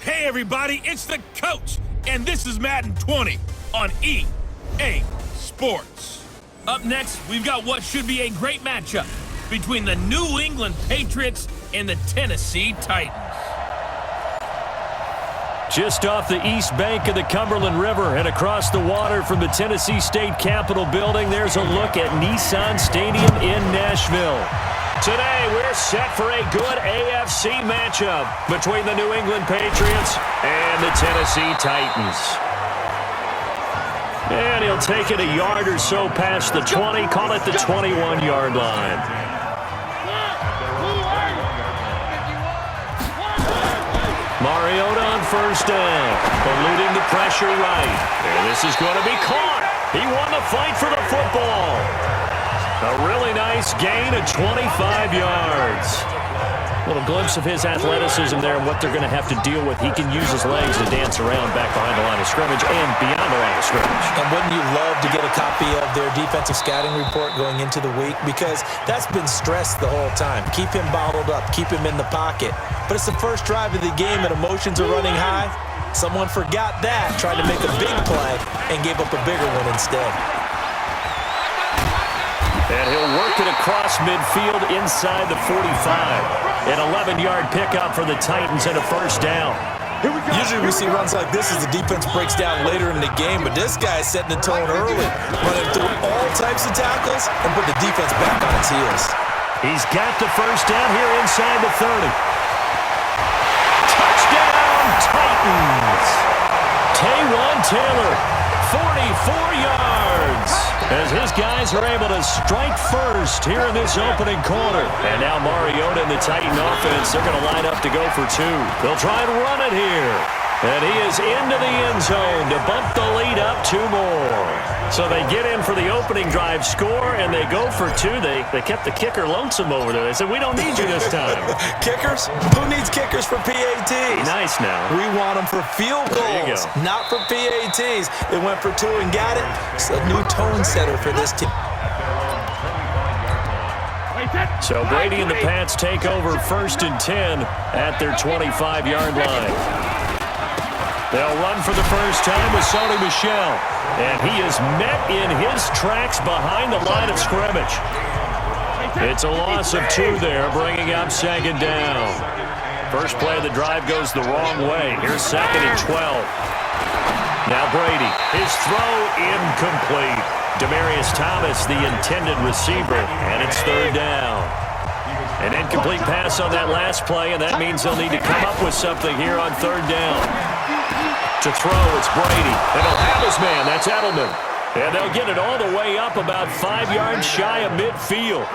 Hey everybody, it's the coach, and this is Madden 20 on EA Sports. Up next, we've got what should be a great matchup between the New England Patriots and the Tennessee Titans. Just off the east bank of the Cumberland River and across the water from the Tennessee State Capitol building, there's a look at Nissan Stadium in Nashville. Today, we're set for a good AFC matchup between the New England Patriots and the Tennessee Titans. And he'll take it a yard or so past the 20, call it the 21-yard line. Mariota on first down, eluding the pressure right. And this is going to be caught. He won the fight for the football. A really nice gain of 25 yards. A little glimpse of his athleticism there and what they're going to have to deal with. He can use his legs to dance around back behind the line of scrimmage and beyond the line of scrimmage. And wouldn't you love to get a copy of their defensive scouting report going into the week? Because that's been stressed the whole time. Keep him bottled up. Keep him in the pocket. But it's the first drive of the game and emotions are running high. Someone forgot that, tried to make a big play, and gave up a bigger one instead. And he'll work it across midfield inside the 45. An 11-yard pickup for the Titans and a first down. Usually we see runs like this as the defense breaks down later in the game, but this guy's setting the tone early, running through all types of tackles and put the defense back on its heels. He's got the first down here inside the 30. Touchdown, Titans! Taywan Taylor, 44 yards. As his guys are able to strike first here in this opening quarter. And now Mariota and the Titan offense, they're going to line up to go for two. They'll try and run it here. And he is into the end zone to bump the lead up two more. So they get in for the opening drive score, and they go for two. They kept the kicker lonesome over there. They said, we don't need you this time. Kickers? Who needs kickers for PATs? Nice now. We want them for field goals, not for PATs. They went for two and got it. It's a new tone setter for this team. So Brady and the Pats take over 1st and 10 at their 25-yard line. They'll run for the first time with Sony Michel. And he is met in his tracks behind the line of scrimmage. It's a loss of two there, bringing up second down. First play of the drive goes the wrong way. Here's 2nd and 12. Now Brady, his throw incomplete. Demaryius Thomas, the intended receiver, and it's 3rd down. An incomplete pass on that last play, and that means they'll need to come up with something here on 3rd down. To throw, it's Brady, and he'll have his man. That's Edelman. And they'll get it all the way up about 5 yards shy of midfield.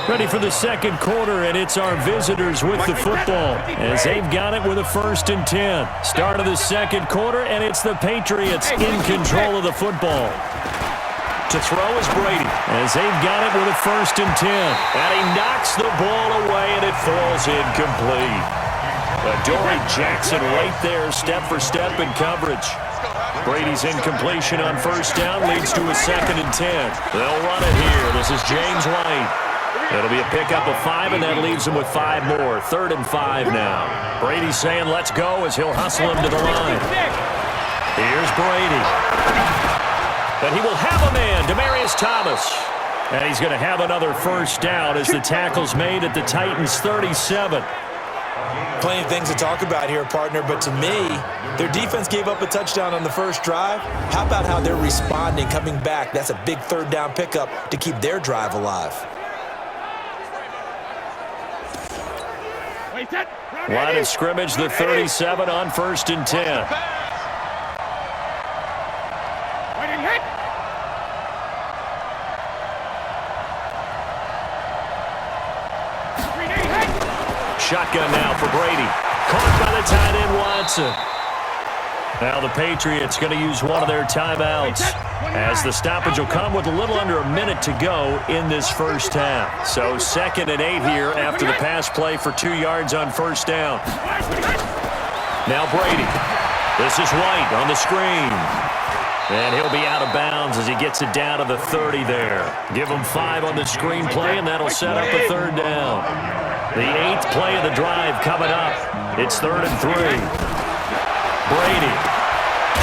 Ready for the second quarter, and it's our visitors with the football as they've got it with a 1st and 10. Start of the second quarter, and it's the Patriots in control of the football. To throw is Brady as they've got it with a 1st and 10. And he knocks the ball away, and it falls incomplete. Adoree Jackson right there, step for step in coverage. Brady's incompletion on 1st down leads to a 2nd and 10. They'll run it here. This is James White. It'll be a pickup of 5, and that leaves him with 5 more. 3rd and 5 now. Brady's saying let's go as he'll hustle him to the line. Here's Brady. And he will have a man, Demaryius Thomas. And he's going to have another first down as the tackle's made at the Titans' 37. Plenty of things to talk about here, partner, but to me, their defense gave up a touchdown on the first drive. How about how they're responding, coming back? That's a big 3rd down pickup to keep their drive alive. Line of scrimmage, the 37 on 1st and 10. Shotgun now for Brady. Caught by the tight end, Watson. Now the Patriots going to use one of their timeouts as the stoppage will come with a little under a minute to go in this first half. So 2nd and 8 here after the pass play for 2 yards on 1st down. Now Brady. This is White on the screen. And he'll be out of bounds as he gets it down to the 30 there. Give him 5 on the screen play, and that'll set up a 3rd down. The 8th play of the drive coming up. It's 3rd and 3. Brady.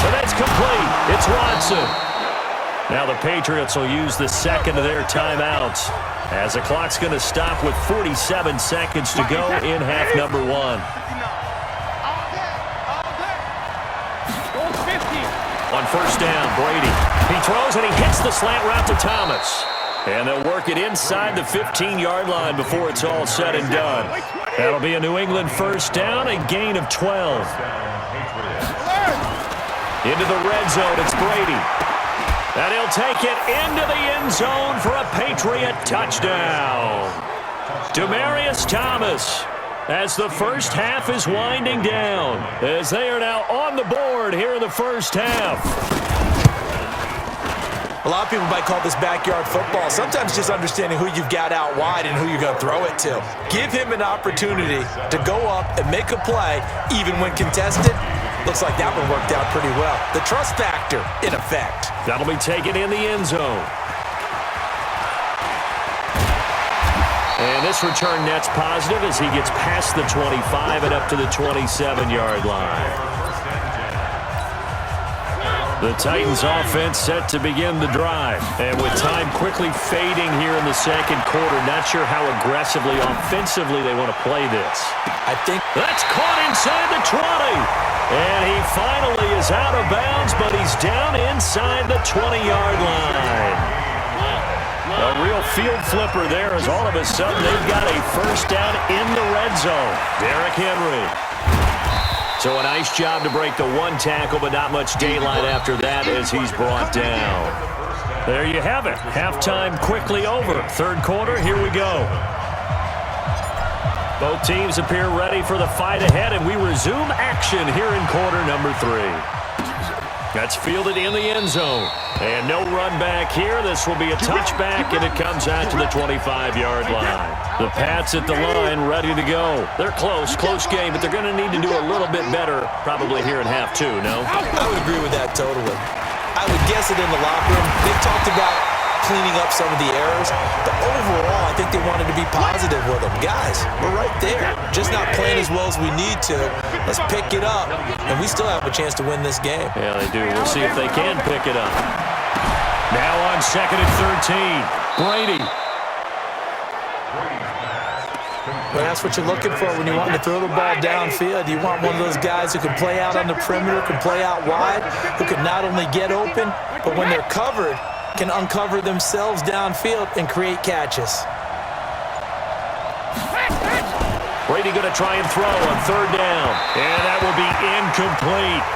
And that's complete. It's Watson. Now the Patriots will use the second of their timeouts as the clock's going to stop with 47 seconds to go in half number 1. On first down, Brady. He throws and he hits the slant route to Thomas. And they'll work it inside the 15-yard line before it's all said and done. That'll be a New England first down, a gain of 12. Into the red zone, it's Brady. And he'll take it into the end zone for a Patriot touchdown. Demaryius Thomas, as the first half is winding down, as they are now on the board here in the first half. A lot of people might call this backyard football. Sometimes just understanding who you've got out wide and who you're going to throw it to. Give him an opportunity to go up and make a play, even when contested. Looks like that one worked out pretty well. The trust factor, in effect. That'll be taken in the end zone. And this return net's positive as he gets past the 25 and up to the 27-yard line. The Titans offense set to begin the drive. And with time quickly fading here in the second quarter, not sure how aggressively, offensively they want to play this. I think that's caught inside the 20. And he finally is out of bounds, but he's down inside the 20-yard line. A real field flipper there as all of a sudden they've got a first down in the red zone. Derrick Henry. So a nice job to break the one tackle, but not much daylight after that as he's brought down. There you have it. Halftime quickly over. Third quarter, here we go. Both teams appear ready for the fight ahead, and we resume action here in quarter number 3. That's fielded in the end zone. And no run back here. This will be a touchback, and it comes out to the 25-yard line. The Pats at the line ready to go. They're close game, but they're going to need to do a little bit better probably here in half 2, no? I would agree with that totally. I would guess it in the locker room. They've talked about cleaning up some of the errors, but overall, I think they wanted to be positive with them. Guys, we're right there. Just not playing as well as we need to. Let's pick it up, and we still have a chance to win this game. Yeah, they do. We'll see if they can pick it up. Now on 2nd and 13, Brady. Well, that's what you're looking for when you want to throw the ball downfield. You want one of those guys who can play out on the perimeter, can play out wide, who can not only get open, but when they're covered, can uncover themselves downfield and create catches. Brady going to try and throw on 3rd down, and that will be incomplete.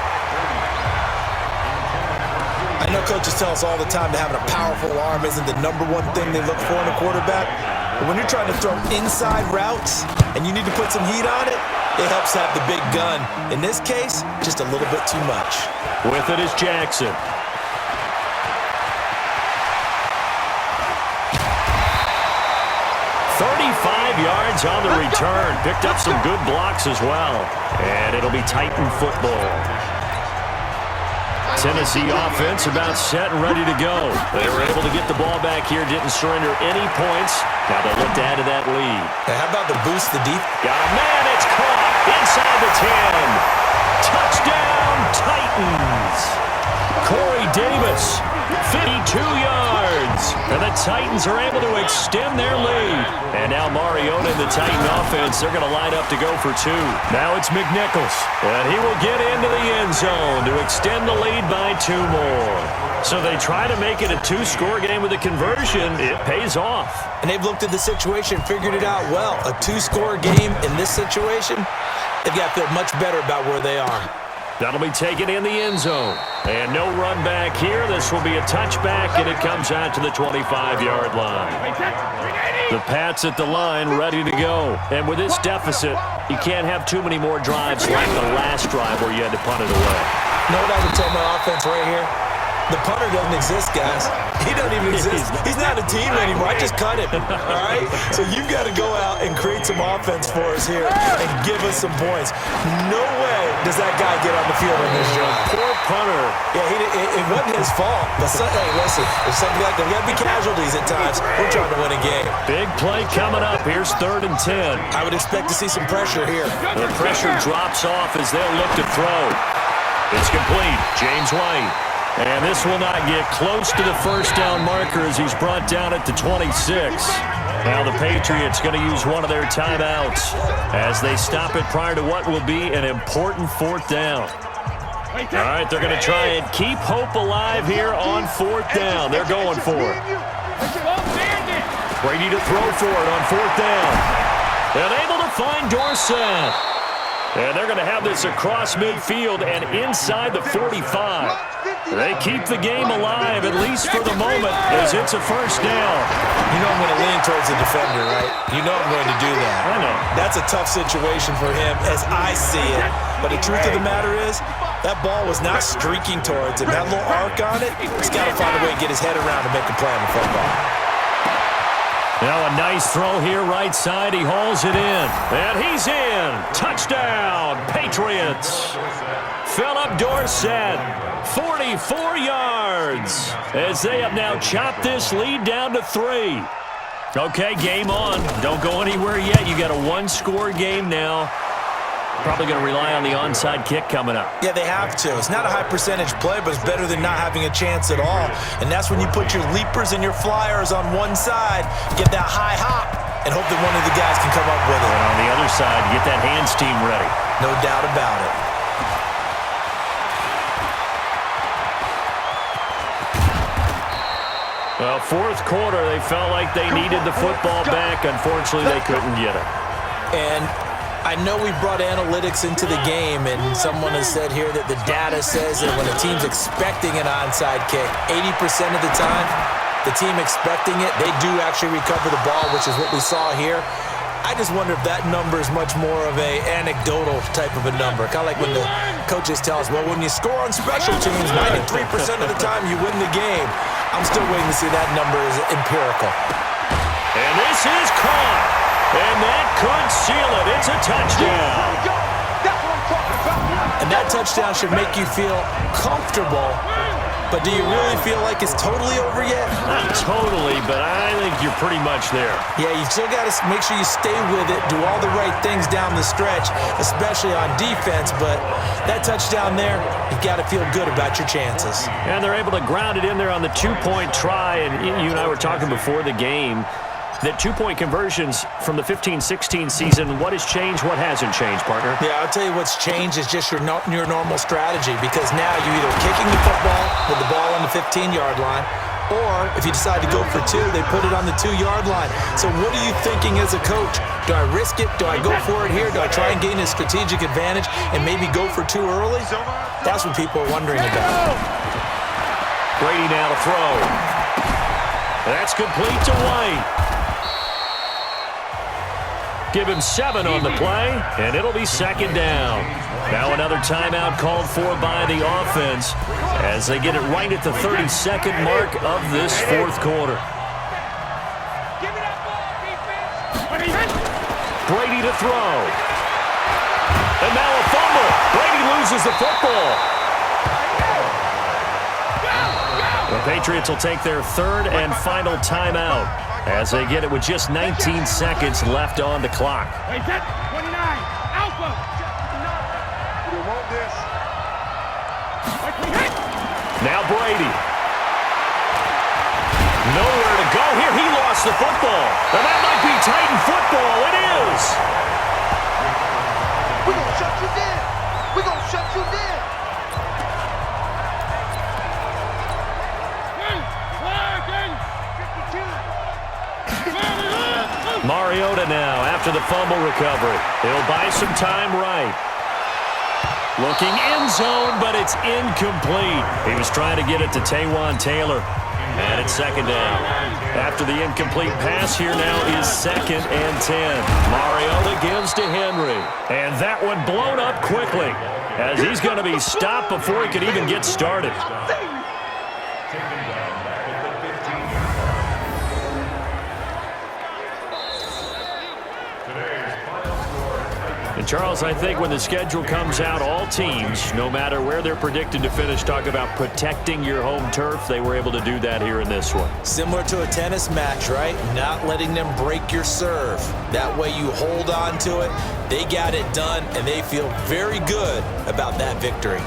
I know coaches tell us all the time that having a powerful arm isn't the #1 thing they look for in a quarterback, but when you're trying to throw inside routes and you need to put some heat on it, it helps have the big gun. In this case, just a little bit too much. With it is Jackson. 35 yards on the return. Picked up some good blocks as well. And it'll be Titan football. Tennessee offense about set and ready to go. They were able to get the ball back here, didn't surrender any points. Now they look to add to that lead. Now how about the boost the deep? Got a man, it's caught inside the 10. Touchdown, Titans. Corey Davis, 52 yards. And the Titans are able to extend their lead. And now Mariota and the Titan offense, they're going to line up to go for 2. Now it's McNichols. And he will get into the end zone to extend the lead by 2 more. So they try to make it a 2-score game with a conversion. It pays off. And they've looked at the situation, figured it out well. A 2-score game in this situation, they've got to feel much better about where they are. That'll be taken in the end zone. And no run back here. This will be a touchback, and it comes out to the 25-yard line. The Pats at the line ready to go. And with this deficit, you can't have too many more drives like the last drive where you had to punt it away. You know what I would tell my offense right here? The punter doesn't exist, guys. He doesn't even exist. He's not a team anymore. I just cut him, all right? So you've got to go out and create some offense for us here and give us some points. No way does that guy get on the field on this drive. Poor punter. Yeah, it wasn't his fault. But hey, listen, there's something like that. We got to be casualties at times. We're trying to win a game. Big play coming up. Here's 3rd and 10. I would expect to see some pressure here. The pressure drops off as they'll look to throw. It's complete. James White. And this will not get close to the first down marker as he's brought down at the 26. Now the Patriots going to use one of their timeouts as they stop it prior to what will be an important 4th down. All right, they're going to try and keep hope alive here on 4th down. They're going for it. Brady to throw for it on 4th down. And able to find Dorsett. And they're going to have this across midfield and inside the 45. They keep the game alive, at least for the moment, as it's a first down. You know I'm going to lean towards the defender, right? You know I'm going to do that. I know. That's a tough situation for him as I see it. But the truth of the matter is, that ball was not streaking towards him. That little arc on it, he's got to find a way to get his head around to make a play on the football. Now a nice throw here right side. He hauls it in. And he's in. Touchdown, Patriots. Philip Dorsett, 44 yards. As they have now chopped this lead down to 3. Okay, game on. Don't go anywhere yet. You got a 1-score game now. Probably going to rely on the onside kick coming up. Yeah, they have to. It's not a high percentage play, but it's better than not having a chance at all. And that's when you put your leapers and your flyers on one side, get that high hop, and hope that one of the guys can come up with it. And on the other side, get that hands team ready. No doubt about it. Well, 4th quarter, they felt like they needed the football back. Unfortunately, they couldn't get it. And I know we brought analytics into the game, and someone has said here that the data says that when a team's expecting an onside kick, 80% of the time, the team expecting it, they do actually recover the ball, which is what we saw here. I just wonder if that number is much more of a anecdotal type of a number. Kind of like when the coaches tell us, well, when you score on special teams, 93% of the time you win the game. I'm still waiting to see that number is empirical. And this is caught. And that could seal it. It's a touchdown. And that touchdown should make you feel comfortable. But do you really feel like it's totally over yet? Not totally, but I think you're pretty much there. Yeah, you've still got to make sure you stay with it, do all the right things down the stretch, especially on defense. But that touchdown there, you've got to feel good about your chances. And they're able to ground it in there on the 2-point try. And you and I were talking before the game that 2-point conversions from the 15-16 season, what has changed, what hasn't changed, partner? Yeah, I'll tell you what's changed is just your normal strategy, because now you're either kicking the football with the ball on the 15-yard line, or if you decide to go for 2, they put it on the 2-yard line. So what are you thinking as a coach? Do I risk it? Do I go for it here? Do I try and gain a strategic advantage and maybe go for 2 early? That's what people are wondering about. Brady now to throw. That's complete to White. Give him 7 on the play, and it'll be 2nd down. Now another timeout called for by the offense as they get it right at the 32nd mark of this 4th quarter. Brady to throw. And now a fumble. Brady loses the football. The Patriots will take their 3rd and final timeout as they get it with just 19 seconds left on the clock. Hey, get 29, Alpha. You want this? Now Brady. Nowhere to go here. He lost the football. And that might be Titan football. It is. We're going to shut you down. We're going to shut you down. Mariota now after the fumble recovery. He'll buy some time right. Looking end zone, but it's incomplete. He was trying to get it to Taywan Taylor. And it's 2nd down. After the incomplete pass, here now is 2nd and 10. Mariota gives to Henry. And that one blown up quickly as he's going to be stopped before he can even get started. And Charles, I think when the schedule comes out, all teams, no matter where they're predicted to finish, talk about protecting your home turf. They were able to do that here in this one. Similar to a tennis match, right? Not letting them break your serve. That way you hold on to it. They got it done, and they feel very good about that victory.